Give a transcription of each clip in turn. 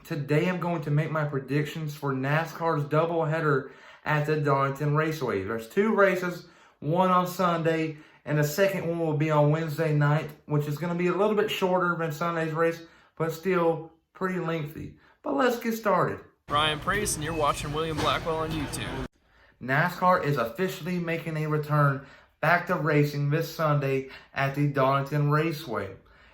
Today I'm going to make my predictions for NASCAR's doubleheader at the Darlington Raceway. There's two races, one on Sunday, and the second one will be on Wednesday night, which is going to be a little bit shorter than Sunday's race, but still pretty lengthy. But let's get started. Ryan Priest, and you're watching William Blackwell on YouTube. NASCAR is officially making a return back to racing this Sunday at the Darlington Raceway.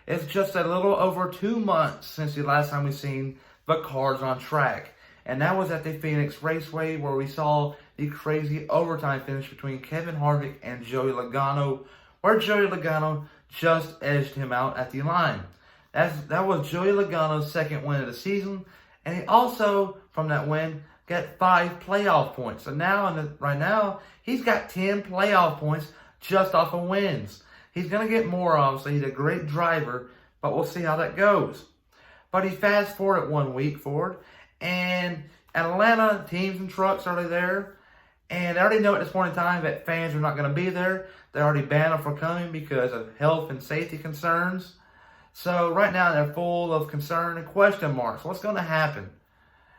It's just a little over 2 months since the last time we've seen the cars on track. And that was at the Phoenix Raceway, where we saw the crazy overtime finish between Kevin Harvick and Joey Logano, where Joey Logano just edged him out at the line. That was Joey Logano's second win of the season, and he also, from that win, got 5 playoff points. So right now, he's got 10 playoff points just off of wins. He's going to get more, obviously. He's a great driver, but we'll see how that goes. But he fast forward 1 week forward, and Atlanta, teams and trucks are there, and they already know at this point in time that fans are not going to be there. They already banned them from coming because of health and safety concerns. So right now they're full of concern and question marks. What's going to happen?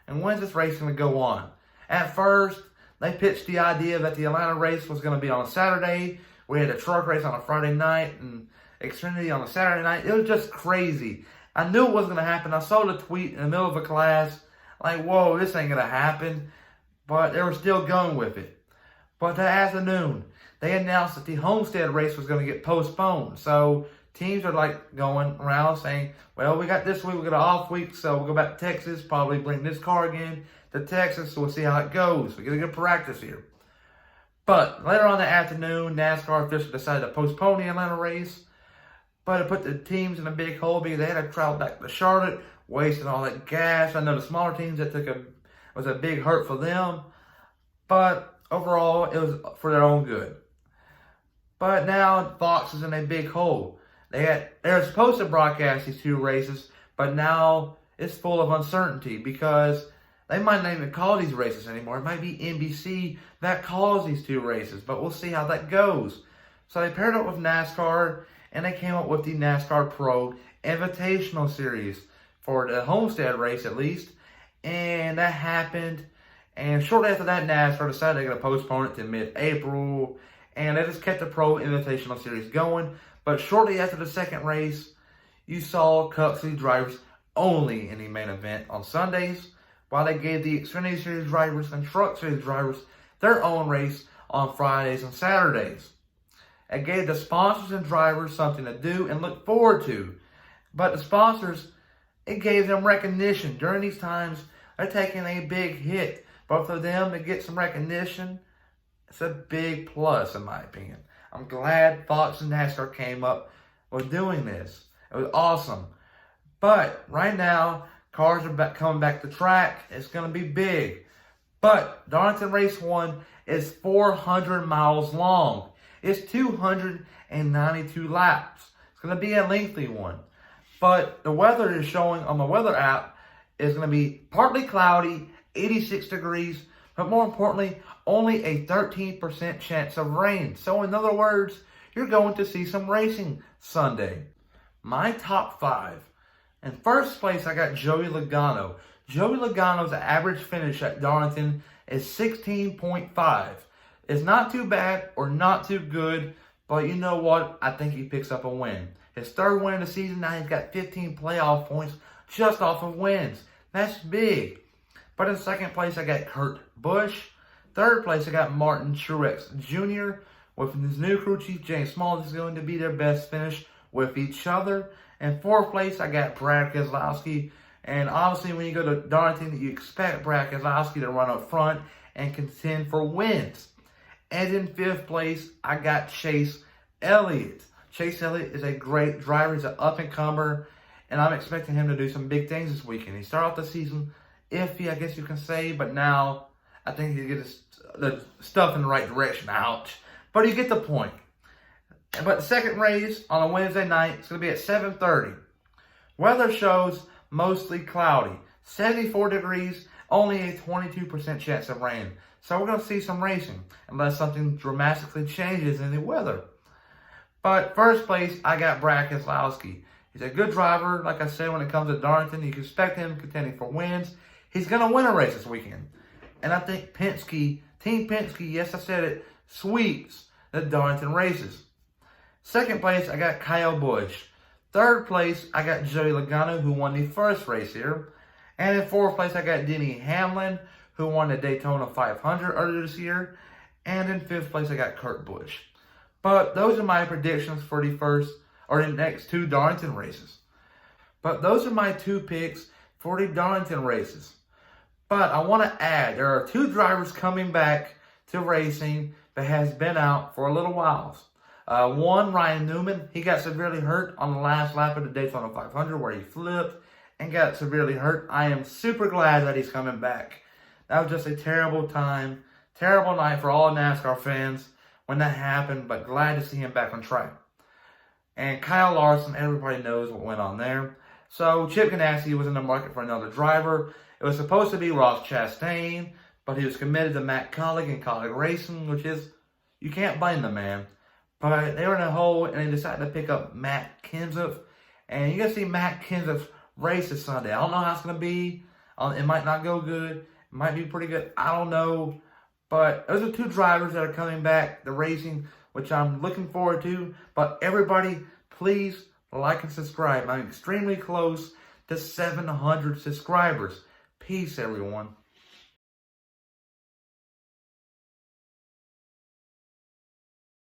And when's this race going to go on? At first, they pitched the idea that the Atlanta race was going to be on a Saturday. We had a truck race on a Friday night and Xfinity on a Saturday night. It was just crazy. I knew it wasn't going to happen. I saw the tweet in the middle of a class, like, whoa, this ain't going to happen. But they were still going with it. But that afternoon, they announced that the Homestead race was going to get postponed. So teams are like going around saying, well, we got this week, we got an off week, so we'll go back to Texas, probably bring this car again to Texas, so we'll see how it goes. We get a good practice here. But later on in the afternoon, NASCAR officially decided to postpone the Atlanta race. But it put the teams in a big hole because they had to travel back to Charlotte, wasting all that gas. I know the smaller teams, that was a big hurt for them. But overall, it was for their own good. But now Fox is in a big hole. They're supposed to broadcast these 2 races, but now it's full of uncertainty because they might not even call these races anymore. It might be NBC that calls these 2 races, but we'll see how that goes. So they paired up with NASCAR, and they came up with the NASCAR Pro Invitational Series for the Homestead race, at least. And that happened. And shortly after that, NASCAR decided they're going to postpone it to mid-April. And they just kept the Pro Invitational Series going. But shortly after the second race, you saw Cup Series drivers only in the main event on Sundays, while they gave the Xfinity Series drivers and Truck Series drivers their own race on Fridays and Saturdays. It gave the sponsors and drivers something to do and look forward to. But the sponsors, it gave them recognition. During these times, they're taking a big hit. But for them to get some recognition, it's a big plus, in my opinion. I'm glad Fox and NASCAR came up with doing this. It was awesome. But right now, cars are coming back to track. It's going to be big. But Darlington Race 1 is 400 miles long. It's 292 laps. It's going to be a lengthy one. But the weather is showing on the weather app is going to be partly cloudy, 86 degrees, but more importantly, only a 13% chance of rain. So in other words, you're going to see some racing Sunday. My top 5. In first place, I got Joey Logano. Joey Logano's average finish at Darlington is 16.5. It's not too bad or not too good, but you know what? I think he picks up a win. His 3rd win of the season, now he's got 15 playoff points just off of wins. That's big. But in second place, I got Kurt Busch. Third place, I got Martin Truex Jr. With his new crew chief, James Small, this is going to be their best finish with each other. And fourth place, I got Brad Keselowski. And obviously, when you go to Darlington, you expect Brad Keselowski to run up front and contend for wins. And in 5th place, I got Chase Elliott. Chase Elliott is a great driver. He's an up-and-comer, and I'm expecting him to do some big things this weekend. He started off the season iffy, I guess you can say, but now I think he gets the stuff in the right direction. Ouch. But you get the point. But the second race on a Wednesday night, it's going to be at 7:30. Weather shows mostly cloudy, 74 degrees, only a 22% chance of rain. So we're going to see some racing, unless something dramatically changes in the weather. But first place, I got Brad Keselowski. He's a good driver. Like I said, when it comes to Darlington, you can expect him contending for wins. He's going to win a race this weekend. And I think Team Penske, yes, I said it, sweeps the Darlington races. Second place, I got Kyle Busch. Third place, I got Joey Logano, who won the first race here. And in fourth place, I got Denny Hamlin, who won the Daytona 500 earlier this year. And in fifth place, I got Kurt Busch. But those are my predictions for the next two Darlington races. But those are my two picks for the Darlington races. But I want to add, there are two drivers coming back to racing that has been out for a little while. One, Ryan Newman, he got severely hurt on the last lap of the Daytona 500 where he flipped and got severely hurt. I am super glad that he's coming back. That was just a terrible time, terrible night for all NASCAR fans when that happened, but glad to see him back on track. And Kyle Larson, everybody knows what went on there. So Chip Ganassi was in the market for another driver. It was supposed to be Ross Chastain, but he was committed to Matt Collick and Collick Racing, which is, you can't blame the man. But they were in a hole, and they decided to pick up Matt Kenseth. And you're going to see Matt Kenseth race this Sunday. I don't know how it's going to be. It might not go good. It might be pretty good. I don't know. But those are two drivers that are coming back, the racing, which I'm looking forward to. But everybody, please like and subscribe. I'm extremely close to 700 subscribers. Peace, everyone.